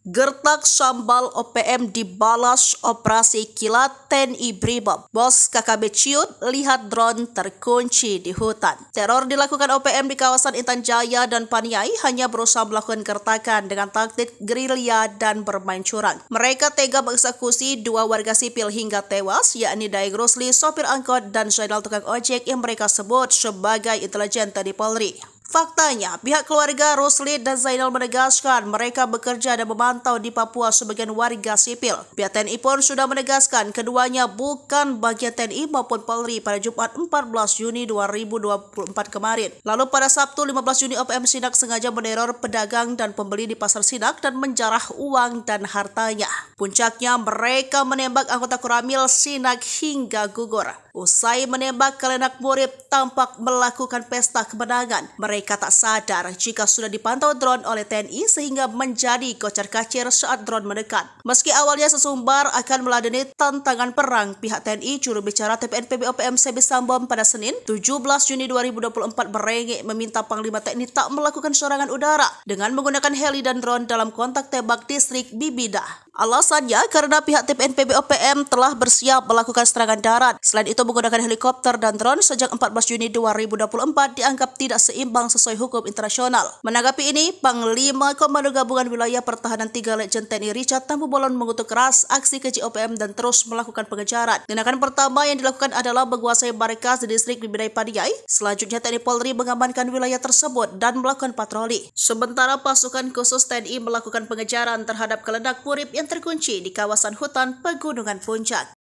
Gertak sambal OPM dibalas operasi kilat TNI Brimob. Bos KKB ciut lihat drone terkunci di hutan. Teror dilakukan OPM di kawasan Intan Jaya dan Paniai hanya berusaha melakukan gertakan dengan taktik gerilya dan bermain curang. Mereka tega mengeksekusi dua warga sipil hingga tewas, yakni Daeng Rusli, sopir angkot, dan Zainal tukang ojek yang mereka sebut sebagai intelijen TNI Polri. Faktanya, pihak keluarga Rusli dan Zainal menegaskan mereka bekerja dan memantau di Papua sebagai warga sipil. Pihak TNI pun sudah menegaskan keduanya bukan bagian TNI maupun Polri pada Jumat 14 Juni 2024 kemarin. Lalu pada Sabtu 15 Juni OPM Sinak sengaja meneror pedagang dan pembeli di pasar Sinak dan menjarah uang dan hartanya. Puncaknya mereka menembak anggota Koramil Sinak hingga gugur. Usai menembak, Kalenak Murib tampak melakukan pesta kemenangan. Mereka tak sadar jika sudah dipantau drone oleh TNI sehingga menjadi kocar-kacir saat drone mendekat. Meski awalnya sesumbar akan meladeni tantangan perang, pihak TNI juru bicara TPNPB OPM Sebi Sambom pada Senin 17 Juni 2024 merengek meminta Panglima TNI tak melakukan serangan udara dengan menggunakan heli dan drone dalam kontak tembak distrik Bibidah. Alasannya karena pihak TPNPB OPM telah bersiap melakukan serangan darat. Selain itu menggunakan helikopter dan drone sejak 14 Juni 2024 dianggap tidak seimbang sesuai hukum internasional. Menanggapi ini, Panglima Komando Gabungan Wilayah Pertahanan 3 Letjen TNI Richard Tambubolon mengutuk keras aksi keji OPM dan terus melakukan pengejaran. Tindakan pertama yang dilakukan adalah menguasai markas di distrik Bibidah Paniai. Selanjutnya TNI Polri mengamankan wilayah tersebut dan melakukan patroli. Sementara pasukan khusus TNI melakukan pengejaran terhadap Kalenak Murib yang terkunci di kawasan hutan Pegunungan Puncak.